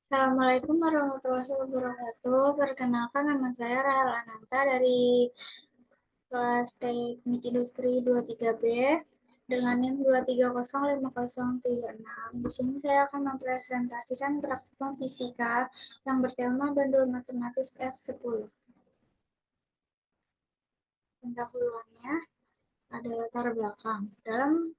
Assalamualaikum warahmatullahi wabarakatuh. Perkenalkan, nama saya Rahel Ananta dari kelas Teknik Industri 23B dengan NIM 2305036. Di sini saya akan mempresentasikan praktikum fisika yang bertema bandul matematis F10. Pendahuluannya ada latar belakang. Dalam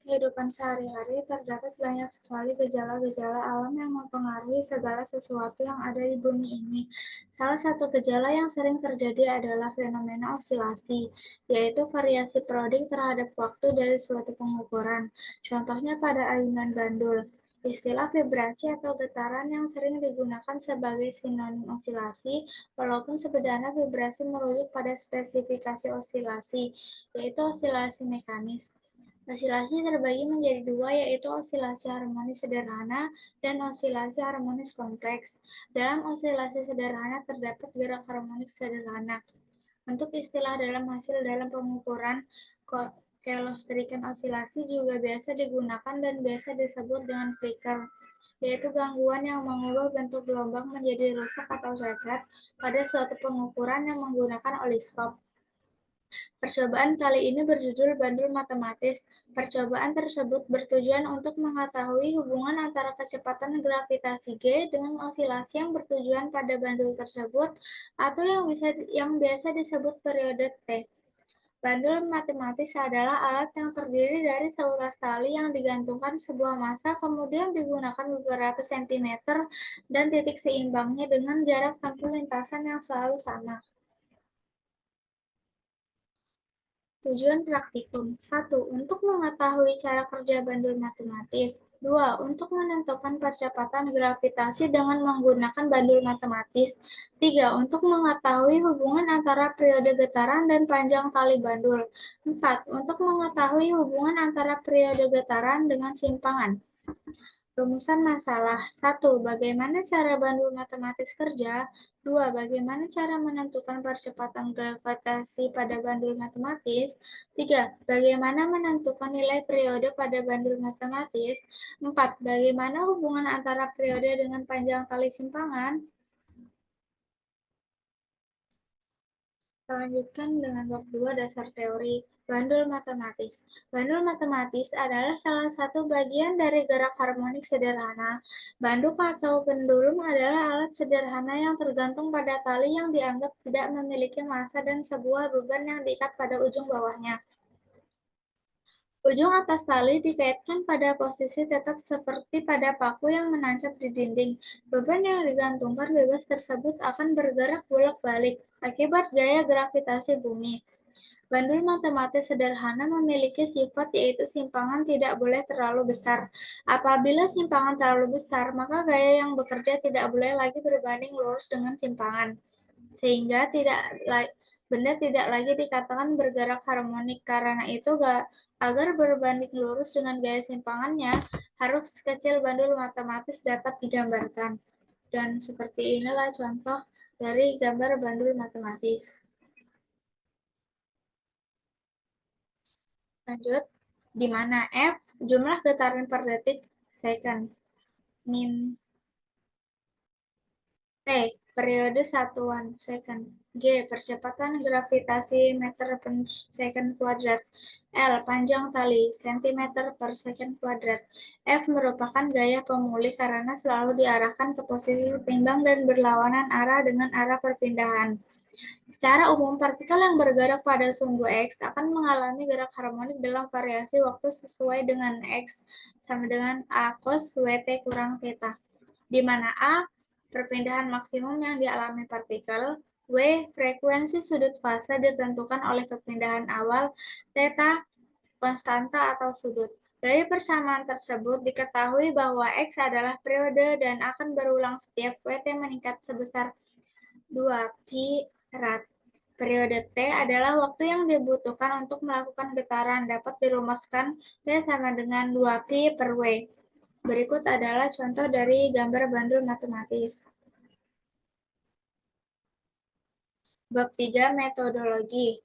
kehidupan sehari-hari terdapat banyak sekali gejala-gejala alam yang mempengaruhi segala sesuatu yang ada di bumi ini. Salah satu gejala yang sering terjadi adalah fenomena osilasi, yaitu variasi periodik terhadap waktu dari suatu pengukuran. Contohnya pada ayunan bandul. Istilah vibrasi atau getaran yang sering digunakan sebagai sinonim osilasi, walaupun sebenarnya vibrasi merujuk pada spesifikasi osilasi, yaitu osilasi mekanis. Osilasi terbagi menjadi dua, yaitu osilasi harmonis sederhana dan osilasi harmonis kompleks. Dalam osilasi sederhana terdapat gerak harmonik sederhana. Untuk istilah dalam hasil dalam pengukuran kelostrikan osilasi juga biasa digunakan dan biasa disebut dengan flicker, yaitu gangguan yang mengubah bentuk gelombang menjadi rusak atau cacat pada suatu pengukuran yang menggunakan oliskop. Percobaan kali ini berjudul bandul matematis. Percobaan tersebut bertujuan untuk mengetahui hubungan antara kecepatan gravitasi G dengan osilasi yang bertujuan pada bandul tersebut atau yang biasa disebut periode T. Bandul matematis adalah alat yang terdiri dari seutas tali yang digantungkan sebuah massa, kemudian digunakan beberapa sentimeter dan titik seimbangnya dengan jarak tempuh lintasan yang selalu sama. Tujuan praktikum. 1. Untuk mengetahui cara kerja bandul matematis. 2. Untuk menentukan percepatan gravitasi dengan menggunakan bandul matematis. 3. Untuk mengetahui hubungan antara periode getaran dan panjang tali bandul. 4. Untuk mengetahui hubungan antara periode getaran dengan simpangan. Rumusan masalah. 1. Bagaimana cara bandul matematis kerja? 2. Bagaimana cara menentukan percepatan gravitasi pada bandul matematis? 3. Bagaimana menentukan nilai periode pada bandul matematis? 4. Bagaimana hubungan antara periode dengan panjang tali simpangan? Lanjutkan dengan bab 2 dasar teori bandul matematis. Bandul matematis adalah salah satu bagian dari gerak harmonik sederhana. Bandul atau pendulum adalah alat sederhana yang tergantung pada tali yang dianggap tidak memiliki massa dan sebuah beban yang diikat pada ujung bawahnya. Ujung atas tali dikaitkan pada posisi tetap seperti pada paku yang menancap di dinding. Beban yang digantungkan bebas tersebut akan bergerak bolak-balik akibat gaya gravitasi bumi. Bandul matematis sederhana memiliki sifat yaitu simpangan tidak boleh terlalu besar. Apabila simpangan terlalu besar, maka gaya yang bekerja tidak boleh lagi berbanding lurus dengan simpangan, sehingga benda tidak lagi dikatakan bergerak harmonik. Karena itu, agar berbanding lurus dengan gaya simpangannya, harus kecil bandul matematis dapat digambarkan. Dan seperti inilah contoh dari gambar bandul matematis. Lanjut, di mana F jumlah getaran per detik second, min T periode satuan second, G percepatan gravitasi meter per second kuadrat, L panjang tali sentimeter per second kuadrat. F merupakan gaya pemulih karena selalu diarahkan ke posisi setimbang dan berlawanan arah dengan arah perpindahan. Secara umum, partikel yang bergerak pada sumbu X akan mengalami gerak harmonik dalam variasi waktu sesuai dengan X sama dengan A cos WT kurang theta, di mana A perpindahan maksimum yang dialami partikel, W frekuensi sudut fase ditentukan oleh perpindahan awal, theta konstanta atau sudut. Dari persamaan tersebut diketahui bahwa X adalah periode dan akan berulang setiap WT meningkat sebesar 2 pi rad. Periode T adalah waktu yang dibutuhkan untuk melakukan getaran. Dapat dirumuskan T sama dengan 2 pi per W. Berikut adalah contoh dari gambar bandul matematis. Bab 3 metodologi.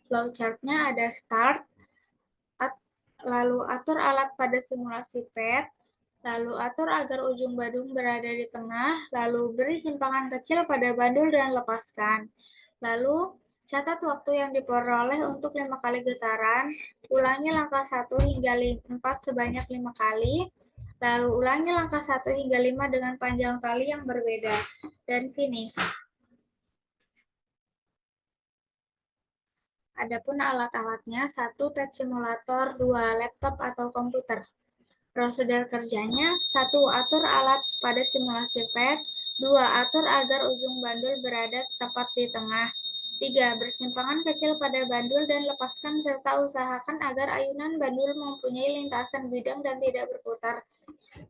Flowchart-nya ada start, lalu atur alat pada simulasi PET, Lalu atur agar ujung badung berada di tengah, lalu beri simpangan kecil pada bandul dan lepaskan. Lalu catat waktu yang diperoleh untuk 5 kali getaran, ulangi langkah 1 hingga 4 sebanyak 5 kali, lalu ulangi langkah 1 hingga 5 dengan panjang tali yang berbeda, dan finish. Adapun alat-alatnya, 1 pet simulator, 2 laptop atau komputer. Prosedur kerjanya, 1. Atur alat pada simulasi pet. 2. Atur agar ujung bandul berada tepat di tengah. 3. Bersimpangan kecil pada bandul dan lepaskan serta usahakan agar ayunan bandul mempunyai lintasan bidang dan tidak berputar.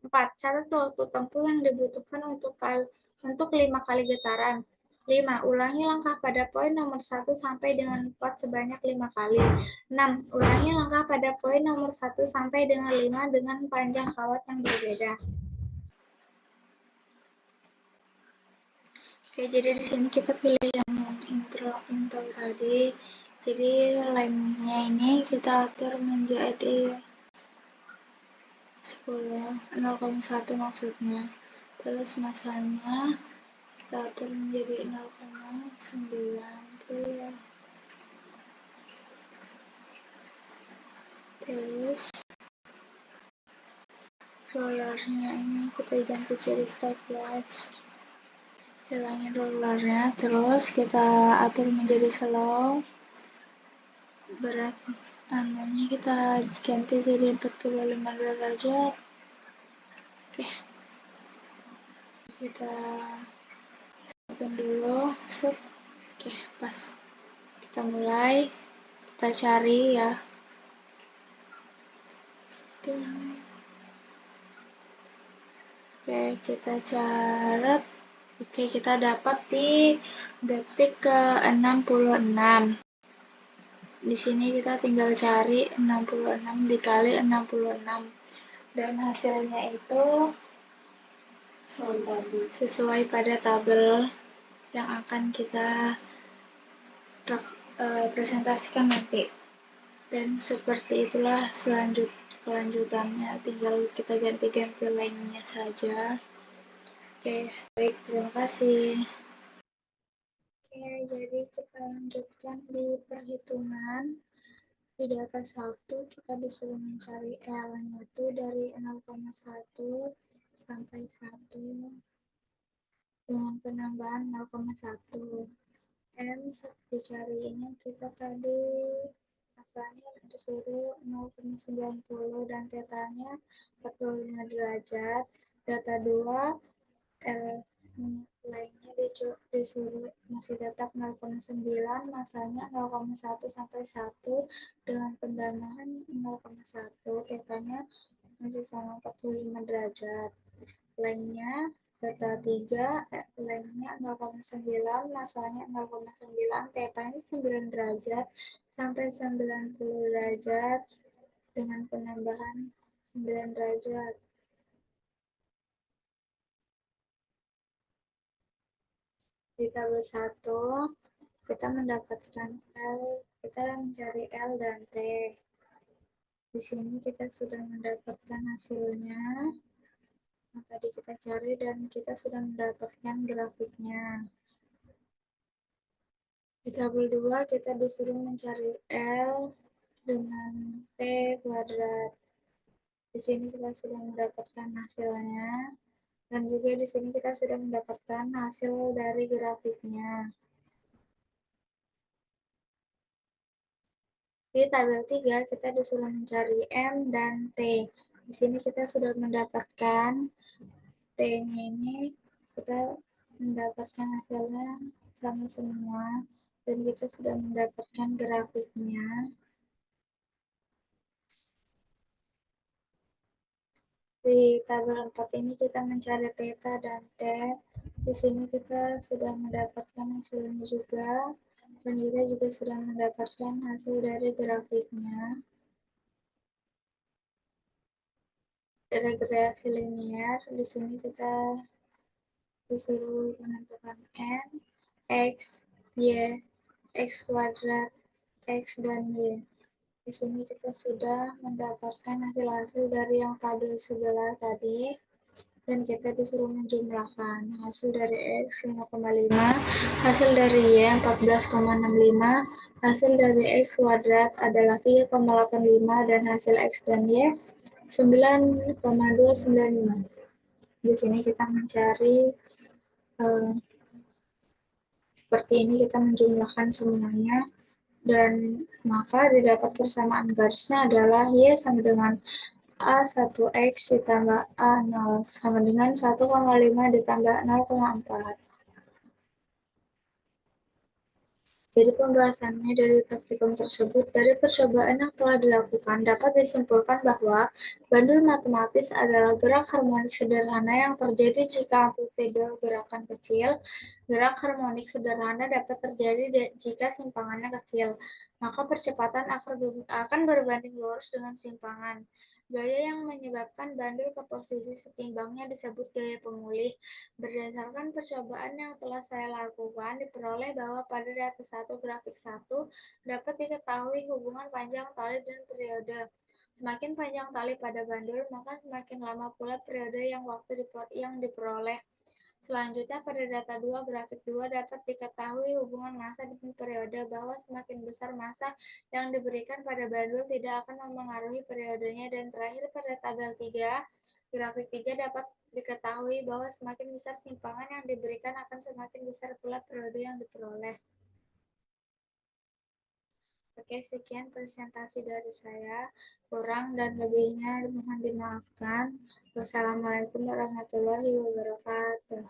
4. Catat waktu tempuh yang dibutuhkan untuk 5 kali getaran. 5. Ulangi langkah pada poin nomor 1 sampai dengan 4 sebanyak 5 kali. 6. Ulangi langkah pada poin nomor 1 sampai dengan 5 dengan panjang kawat yang berbeda. Oke, jadi di sini kita pilih yang intro tadi. Jadi lengthnya ini kita atur menjadi 0,1 maksudnya. Terus masanya kita atur menjadi 0,90. Terus rollernya ini kita ganti jadi stopwatch. Hilangin rollernya, terus kita atur menjadi slow. Berat anunya kita ganti jadi 45 derajat. Oke, kita stopin dulu. Oke, pas. Kita mulai, kita cari ya. Oke, kita catat. Oke, kita dapat di detik ke-66. Di sini kita tinggal cari 66 dikali 66. Dan hasilnya itu sesuai pada tabel yang akan kita presentasikan nanti. Dan seperti itulah kelanjutannya, tinggal kita ganti-ganti lengthnya saja. Oke, baik, terima kasih. Oke, jadi kita lanjutkan di perhitungan. Di data 1, kita disuruh mencari L-nya itu dari 0,1 sampai 1 dengan penambahan 0,1. M dicari ini kita tadi asalnya disuruh 0,90 dan tetanya 45 derajat. Data 2 lainnya disuruh masih tetap 0,9, masanya 0,1 sampai 1 dengan pendamahan 0,1, tetanya masih sama 45 derajat. Lainnya data 3, lainnya 0,9, masanya 0,9, tetanya 9 derajat sampai 90 derajat dengan penambahan 9 derajat. Di tabel 1, kita mendapatkan L, kita mencari L dan T. Di sini kita sudah mendapatkan hasilnya. Nah, tadi kita cari dan kita sudah mendapatkan grafiknya. Di tabel 2 kita disuruh mencari L dengan T kuadrat. Di sini kita sudah mendapatkan hasilnya. Dan juga di sini kita sudah mendapatkan hasil dari grafiknya. Di tabel 3 kita disuruh mencari M dan T. Di sini kita sudah mendapatkan T-nya ini, kita mendapatkan hasilnya sama semua, dan kita sudah mendapatkan grafiknya. Di tabel 4 ini kita mencari theta dan T. Di sini kita sudah mendapatkan hasilnya juga, dan kita juga sudah mendapatkan hasil dari grafiknya. Regresi linear, di sini kita disuruh menentukan N, X, Y, X kuadrat, X dan Y. Di sini kita sudah mendapatkan hasil-hasil dari yang tabel sebelah tadi, dan kita disuruh menjumlahkan hasil dari X 5,5, hasil dari Y 14,65, hasil dari X kuadrat adalah 3,85, dan hasil X dan Y 9,295. Di sini kita mencari seperti ini, kita menjumlahkan semuanya, dan maka didapat persamaan garisnya adalah Y sama dengan A1X ditambah A0 sama dengan 1,5 ditambah 0,4. Jadi pembahasannya dari praktikum tersebut, dari percobaan yang telah dilakukan, dapat disimpulkan bahwa bandul matematis adalah gerak harmonik sederhana yang terjadi jika amplitude gerakan kecil. Gerak harmonik sederhana dapat terjadi jika simpangannya kecil, maka percepatan akan berbanding lurus dengan simpangan. Gaya yang menyebabkan bandul ke posisi setimbangnya disebut gaya pemulih. Berdasarkan percobaan yang telah saya lakukan, diperoleh bahwa pada data 1 grafik 1 dapat diketahui hubungan panjang tali dan periode. Semakin panjang tali pada bandul, maka semakin lama pula periode yang diperoleh. Selanjutnya, pada data 2 grafik 2 dapat diketahui hubungan massa dan periode, bahwa semakin besar massa yang diberikan pada bandul tidak akan memengaruhi periodenya. Dan terakhir, pada tabel 3 grafik 3 dapat diketahui bahwa semakin besar simpangan yang diberikan akan semakin besar pula periode yang diperoleh. Oke, sekian presentasi dari saya. Kurang dan lebihnya mohon dimaafkan. Wassalamualaikum warahmatullahi wabarakatuh.